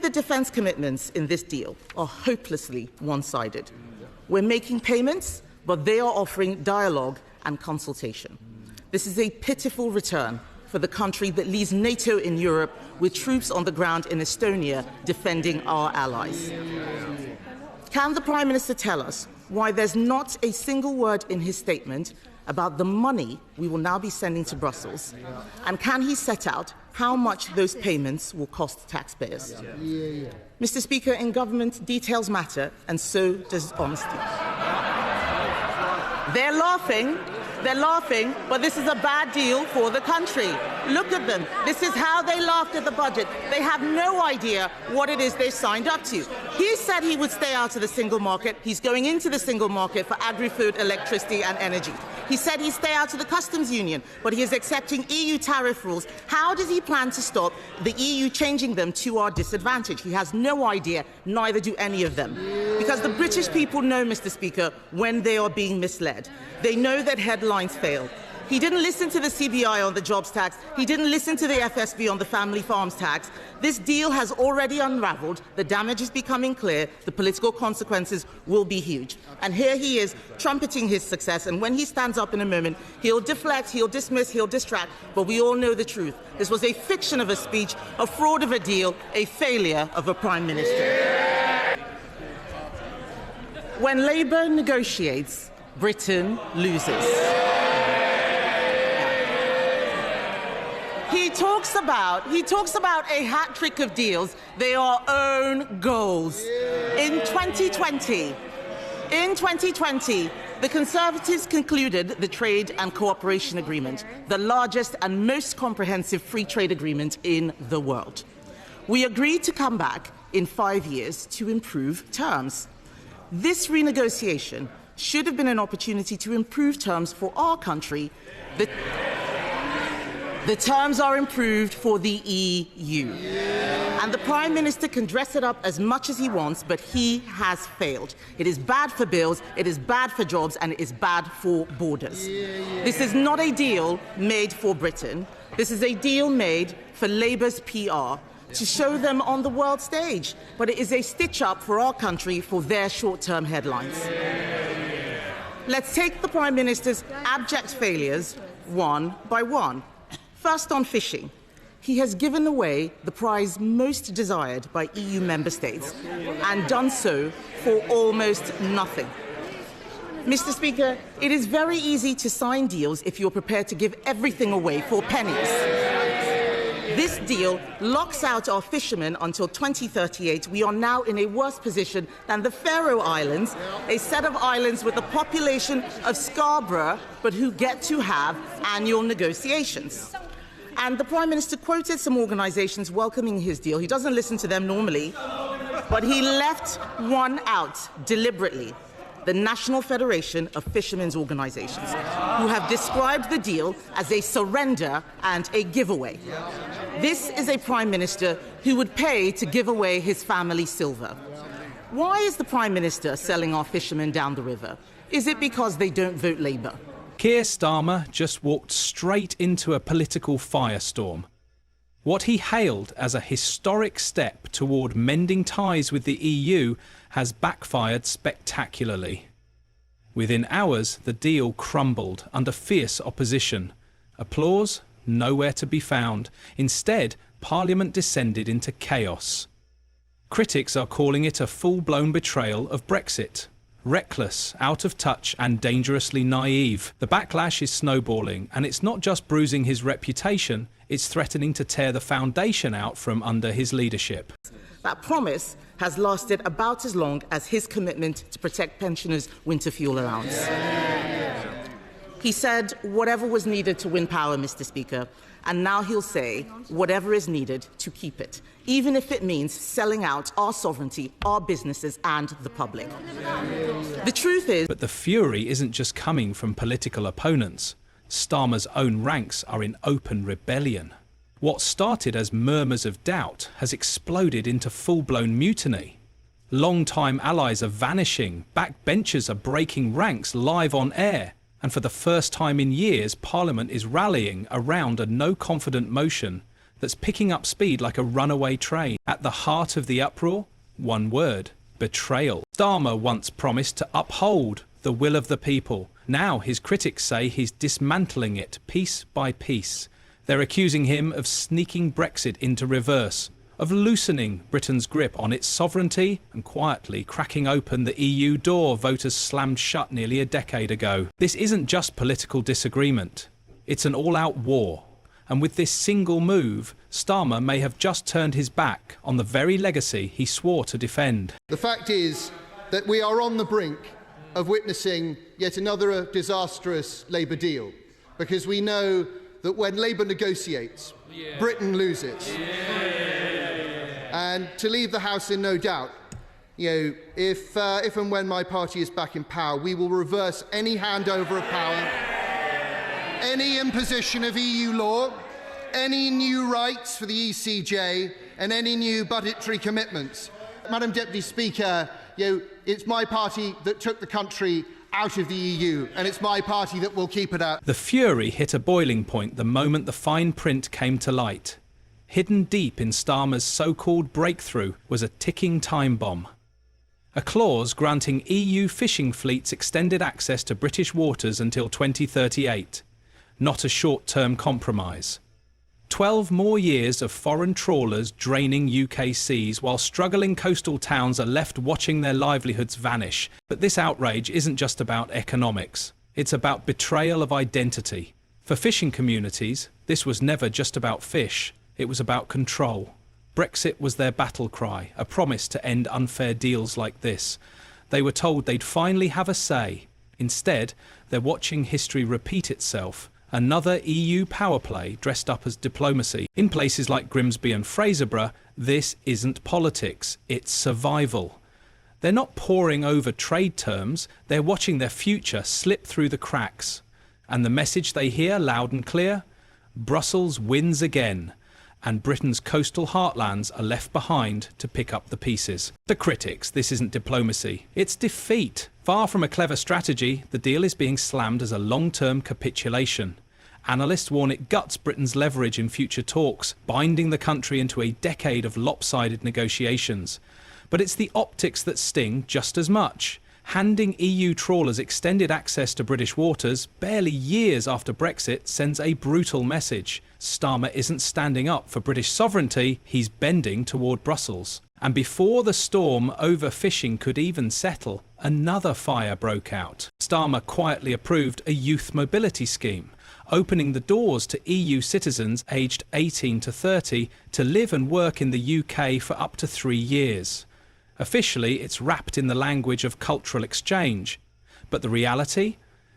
the defence commitments in this deal are hopelessly one-sided. We're making payments, but they are offering dialogue and consultation. This is a pitiful return for the country that leads NATO in Europe with troops on the ground in Estonia defending our allies. Can the Prime Minister tell us why there's not a single word in his statement about the money we will now be sending to Brussels? And can he set out how much those payments will cost taxpayers? Mr. Speaker, in government, details matter, and so does honesty. They're laughing, but this is a bad deal for the country. Look at them. This is how they laughed at the budget. They have no idea what it is they signed up to. He said he would stay out of the single market. He's going into the single market for agri-food, electricity and energy. He said he'd stay out of the customs union, but he is accepting EU tariff rules. How does he plan to stop the EU changing them to our disadvantage? He has no idea, neither do any of them. Because the British people know, Mr. Speaker, when they are being misled. They know that headlines fail. He didn't listen to the CBI on the jobs tax. He didn't listen to the FSB on the family farms tax. This deal has already unravelled. The damage is becoming clear. The political consequences will be huge. And here he is, trumpeting his success. And when he stands up in a moment, he'll deflect, he'll dismiss, he'll distract. But we all know the truth. This was a fiction of a speech, a fraud of a deal, a failure of a Prime Minister. When Labour negotiates, Britain loses. He talks about a hat trick of deals. They are own goals. In 2020, the Conservatives concluded the Trade and Cooperation Agreement, the largest and most comprehensive free trade agreement in the world. We agreed to come back in 5 years to improve terms. This renegotiation should have been an opportunity to improve terms for our country. The terms are improved for the EU. And the Prime Minister can dress it up as much as he wants, but he has failed. It is bad for bills, it is bad for jobs, and it is bad for borders. This is not a deal made for Britain. This is a deal made for Labour's PR to show them on the world stage. But it is a stitch-up for our country for their short-term headlines. Let's take the Prime Minister's abject failures one by one. First, on fishing. He has given away the prize most desired by EU member states and done so for almost nothing. Mr. Speaker, it is very easy to sign deals if you're prepared to give everything away for pennies. This deal locks out our fishermen until 2038. We are now in a worse position than the Faroe Islands, a set of islands with a population of Scarborough, but who get to have annual negotiations. And the Prime Minister quoted some organisations welcoming his deal. He doesn't listen to them normally, but he left one out deliberately. The National Federation of Fishermen's Organisations, who have described the deal as a surrender and a giveaway. This is a Prime Minister who would pay to give away his family silver. Why is the Prime Minister selling our fishermen down the river? Is it because they don't vote Labour? Keir Starmer just walked straight into a political firestorm. What he hailed as a historic step toward mending ties with the EU has backfired spectacularly. Within hours, the deal crumbled under fierce opposition. Applause? Nowhere to be found. Instead, Parliament descended into chaos. Critics are calling it a full-blown betrayal of Brexit. Reckless, out of touch and dangerously naive. The backlash is snowballing, and it's not just bruising his reputation, it's threatening to tear the foundation out from under his leadership. That promise has lasted about as long as his commitment to protect pensioners' winter fuel allowance. He said whatever was needed to win power, Mr. Speaker, and now he'll say whatever is needed to keep it, even if it means selling out our sovereignty, our businesses and the public. The truth is... But the fury isn't just coming from political opponents. Starmer's own ranks are in open rebellion. What started as murmurs of doubt has exploded into full-blown mutiny. Long-time allies are vanishing, backbenchers are breaking ranks live on air, and for the first time in years, Parliament is rallying around a no-confident motion that's picking up speed like a runaway train. At the heart of the uproar, one word: betrayal. Starmer once promised to uphold the will of the people. Now his critics say he's dismantling it piece by piece. They're accusing him of sneaking Brexit into reverse, of loosening Britain's grip on its sovereignty and quietly cracking open the EU door voters slammed shut nearly a decade ago. This isn't just political disagreement, it's an all-out war. And with this single move, Starmer may have just turned his back on the very legacy he swore to defend. The fact is that we are on the brink of witnessing yet another disastrous Labour deal, because we know that when Labour negotiates, Britain loses. And to leave the House in no doubt, if and when my party is back in power, we will reverse any handover of power, any imposition of EU law, any new rights for the ECJ, and any new budgetary commitments. Madam Deputy Speaker, it's my party that took the country out of the EU, and it's my party that will keep it out. The fury hit a boiling point the moment the fine print came to light. Hidden deep in Starmer's so-called breakthrough was a ticking time bomb. A clause granting EU fishing fleets extended access to British waters until 2038. Not a short-term compromise. 12 more years of foreign trawlers draining UK seas while struggling coastal towns are left watching their livelihoods vanish. But this outrage isn't just about economics. It's about betrayal of identity. For fishing communities, this was never just about fish. It was about control. Brexit was their battle cry, a promise to end unfair deals like this. They were told they'd finally have a say. Instead, they're watching history repeat itself. Another EU power play dressed up as diplomacy. In places like Grimsby and Fraserburgh, this isn't politics, it's survival. They're not poring over trade terms, they're watching their future slip through the cracks. And the message they hear loud and clear? Brussels wins again, and Britain's coastal heartlands are left behind to pick up the pieces. The critics, this isn't diplomacy, it's defeat. Far from a clever strategy, the deal is being slammed as a long-term capitulation. Analysts warn it guts Britain's leverage in future talks, binding the country into a decade of lopsided negotiations. But it's the optics that sting just as much. Handing EU trawlers extended access to British waters barely years after Brexit sends a brutal message. Starmer isn't standing up for British sovereignty, he's bending toward Brussels. And before the storm over fishing could even settle, another fire broke out. Starmer quietly approved a youth mobility scheme, opening the doors to EU citizens aged 18 to 30 to live and work in the UK for up to 3 years. Officially, it's wrapped in the language of cultural exchange. But the reality?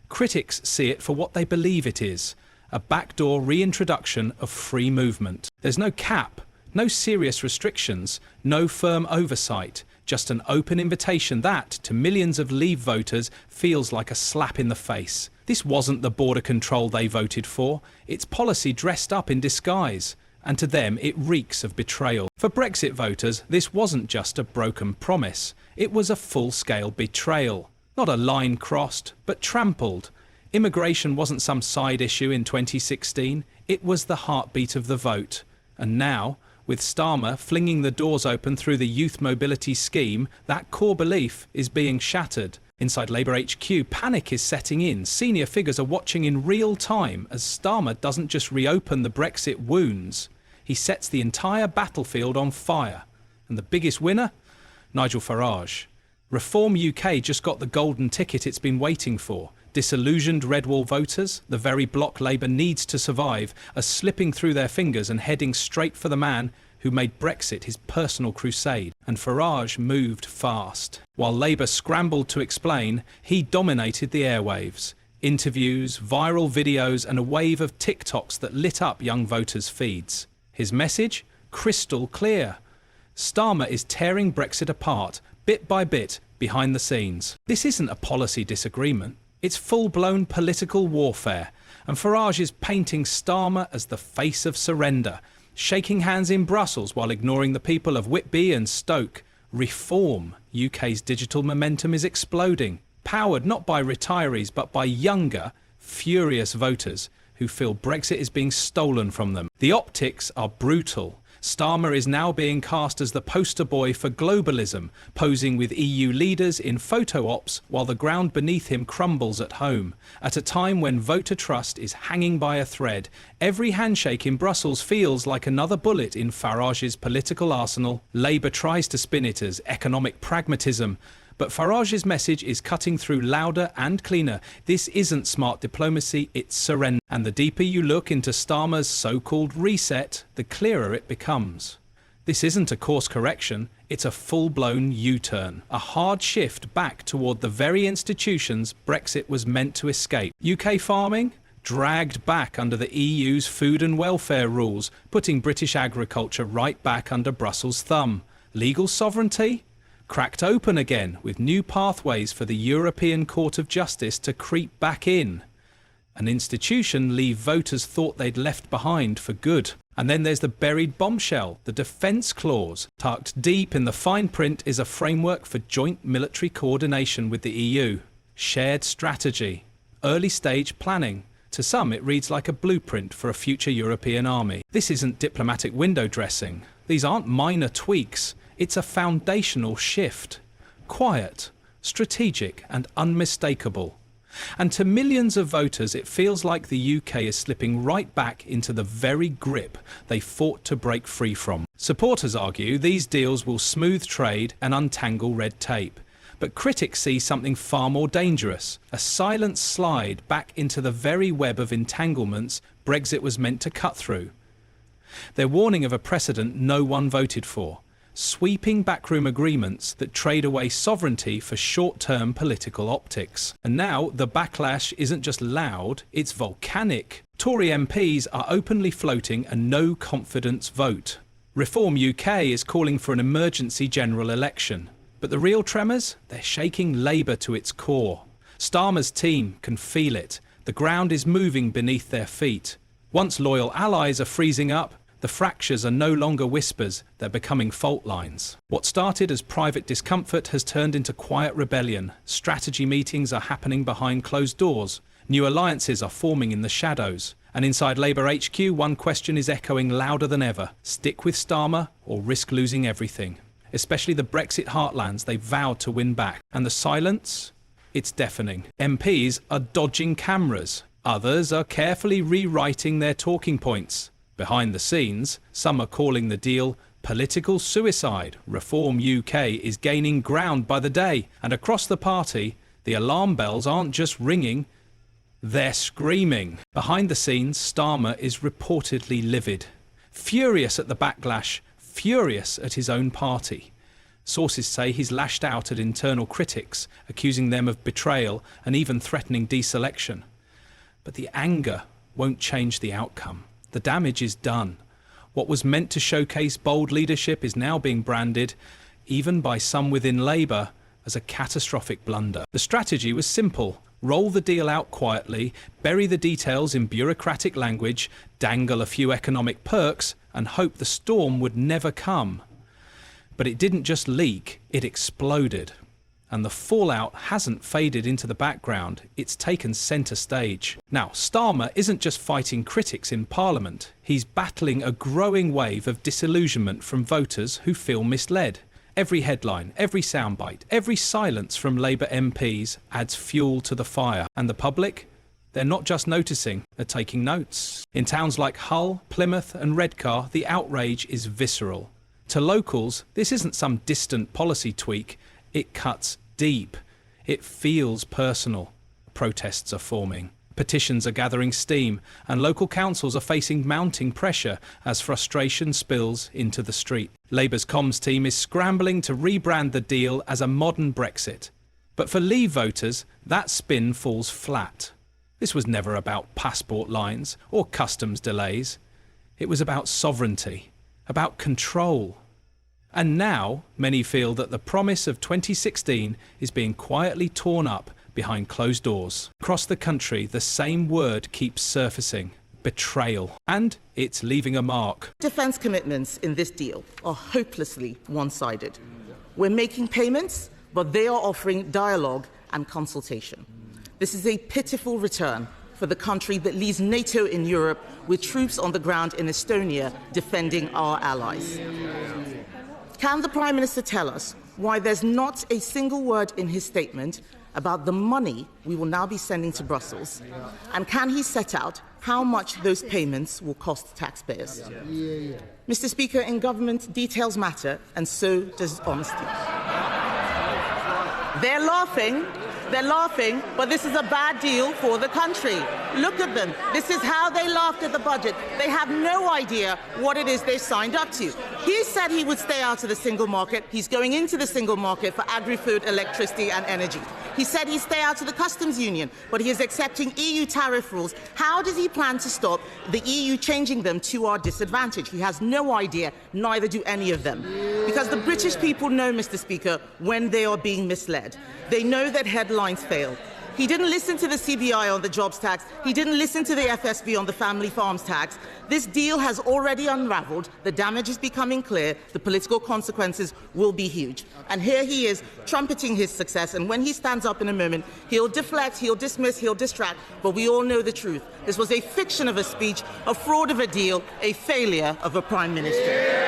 Critics see it for what they believe it is, a backdoor reintroduction of free movement. There's no cap, no serious restrictions, no firm oversight, just an open invitation that, to millions of Leave voters, feels like a slap in the face. This wasn't the border control they voted for, it's policy dressed up in disguise. And to them it reeks of betrayal. For Brexit voters, this wasn't just a broken promise, it was a full-scale betrayal. Not a line crossed, but trampled. Immigration wasn't some side issue in 2016, it was the heartbeat of the vote. And now, with Starmer flinging the doors open through the youth mobility scheme, that core belief is being shattered. Inside Labour HQ, panic is setting in. Senior figures are watching in real time as Starmer doesn't just reopen the Brexit wounds, he sets the entire battlefield on fire. And the biggest winner? Nigel Farage. Reform UK just got the golden ticket it's been waiting for. Disillusioned red wall voters, the very bloc Labour needs to survive, are slipping through their fingers and heading straight for the man who made Brexit his personal crusade. And Farage moved fast. While Labour scrambled to explain, he dominated the airwaves. Interviews, viral videos and a wave of TikToks that lit up young voters' feeds. His message? Crystal clear. Starmer is tearing Brexit apart, bit by bit, behind the scenes. This isn't a policy disagreement. It's full-blown political warfare. And Farage is painting Starmer as the face of surrender, shaking hands in Brussels while ignoring the people of Whitby and Stoke. Reform. UK's digital momentum is exploding, powered not by retirees but by younger, furious voters who feel Brexit is being stolen from them. The optics are brutal. Starmer is now being cast as the poster boy for globalism, posing with EU leaders in photo ops while the ground beneath him crumbles at home. At a time when voter trust is hanging by a thread, every handshake in Brussels feels like another bullet in Farage's political arsenal. Labour tries to spin it as economic pragmatism, but Farage's message is cutting through louder and cleaner. This isn't smart diplomacy, it's surrender. And the deeper you look into Starmer's so-called reset, the clearer it becomes. This isn't a course correction, it's a full-blown U-turn. A hard shift back toward the very institutions Brexit was meant to escape. UK farming? Dragged back under the EU's food and welfare rules, putting British agriculture right back under Brussels' thumb. Legal sovereignty? Cracked open again with new pathways for the European Court of Justice to creep back in. An institution Leave voters thought they'd left behind for good. And then there's the buried bombshell, the defence clause. Tucked deep in the fine print is a framework for joint military coordination with the EU. Shared strategy. Early stage planning. To some it reads like a blueprint for a future European army. This isn't diplomatic window dressing. These aren't minor tweaks. It's a foundational shift. Quiet, strategic and unmistakable. And to millions of voters it feels like the UK is slipping right back into the very grip they fought to break free from. Supporters argue these deals will smooth trade and untangle red tape. But critics see something far more dangerous, a silent slide back into the very web of entanglements Brexit was meant to cut through. They're warning of a precedent no one voted for. Sweeping backroom agreements that trade away sovereignty for short-term political optics. And now the backlash isn't just loud, it's volcanic. Tory MPs are openly floating a no-confidence vote. Reform UK is calling for an emergency general election. But the real tremors? They're shaking Labour to its core. Starmer's team can feel it. The ground is moving beneath their feet. Once loyal allies are freezing up, the fractures are no longer whispers, they're becoming fault lines. What started as private discomfort has turned into quiet rebellion. Strategy meetings are happening behind closed doors. New alliances are forming in the shadows. And inside Labour HQ, one question is echoing louder than ever. Stick with Starmer or risk losing everything? Especially the Brexit heartlands they vowed to win back. And the silence? It's deafening. MPs are dodging cameras. Others are carefully rewriting their talking points. Behind the scenes, some are calling the deal political suicide. Reform UK is gaining ground by the day, and across the party, the alarm bells aren't just ringing, they're screaming. Behind the scenes, Starmer is reportedly livid, furious at the backlash, furious at his own party. Sources say he's lashed out at internal critics, accusing them of betrayal and even threatening deselection. But the anger won't change the outcome. The damage is done. What was meant to showcase bold leadership is now being branded, even by some within Labour, as a catastrophic blunder. The strategy was simple. Roll the deal out quietly, bury the details in bureaucratic language, dangle a few economic perks, and hope the storm would never come. But it didn't just leak, it exploded. And the fallout hasn't faded into the background, it's taken centre stage. Now, Starmer isn't just fighting critics in Parliament, he's battling a growing wave of disillusionment from voters who feel misled. Every headline, every soundbite, every silence from Labour MPs adds fuel to the fire. And the public? They're not just noticing, they're taking notes. In towns like Hull, Plymouth and Redcar, the outrage is visceral. To locals, this isn't some distant policy tweak, it cuts deep. It feels personal. Protests are forming. Petitions are gathering steam, and local councils are facing mounting pressure as frustration spills into the street. Labour's comms team is scrambling to rebrand the deal as a modern Brexit. But for Leave voters, that spin falls flat. This was never about passport lines or customs delays. It was about sovereignty, about control. And now, many feel that the promise of 2016 is being quietly torn up behind closed doors. Across the country, the same word keeps surfacing: betrayal. And it's leaving a mark. Defence commitments in this deal are hopelessly one-sided. We're making payments, but they are offering dialogue and consultation. This is a pitiful return for the country that leads NATO in Europe with troops on the ground in Estonia defending our allies. Can the Prime Minister tell us why there's not a single word in his statement about the money we will now be sending to Brussels? And can he set out how much those payments will cost taxpayers? Mr. Speaker, in government, details matter, and so does honesty. They're laughing, but this is a bad deal for the country. Look at them. This is how they laughed at the budget. They have no idea what it is they've signed up to. He said he would stay out of the single market. He's going into the single market for agri-food, electricity and energy. He said he'd stay out of the customs union, but he is accepting EU tariff rules. How does he plan to stop the EU changing them to our disadvantage? He has no idea, neither do any of them. Because the British people know, Mr. Speaker, when they are being misled. They know that headlines fail. He didn't listen to the CBI on the jobs tax. He didn't listen to the FSB on the family farms tax. This deal has already unravelled. The damage is becoming clear. The political consequences will be huge. And here he is, trumpeting his success. And when he stands up in a moment, he'll deflect, he'll dismiss, he'll distract. But we all know the truth. This was a fiction of a speech, a fraud of a deal, a failure of a Prime Minister.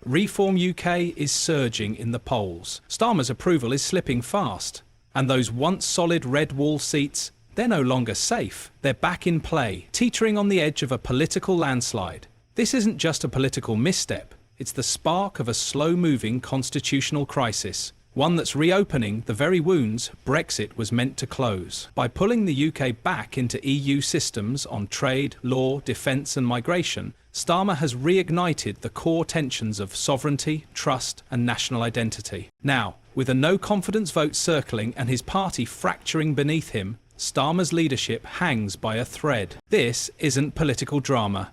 Reform UK is surging in the polls. Starmer's approval is slipping fast. And those once solid red wall seats, they're no longer safe. They're back in play, teetering on the edge of a political landslide. This isn't just a political misstep. It's the spark of a slow-moving constitutional crisis, one that's reopening the very wounds Brexit was meant to close. By pulling the UK back into EU systems on trade, law, defence and migration, Starmer has reignited the core tensions of sovereignty, trust and national identity. Now, with a no-confidence vote circling and his party fracturing beneath him, Starmer's leadership hangs by a thread. This isn't political drama.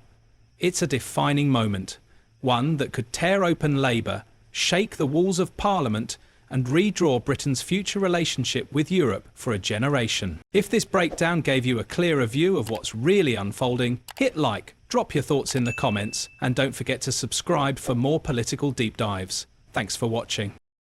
It's a defining moment, one that could tear open Labour, shake the walls of Parliament and redraw Britain's future relationship with Europe for a generation. If this breakdown gave you a clearer view of what's really unfolding, hit like, drop your thoughts in the comments, and don't forget to subscribe for more political deep dives. Thanks for watching.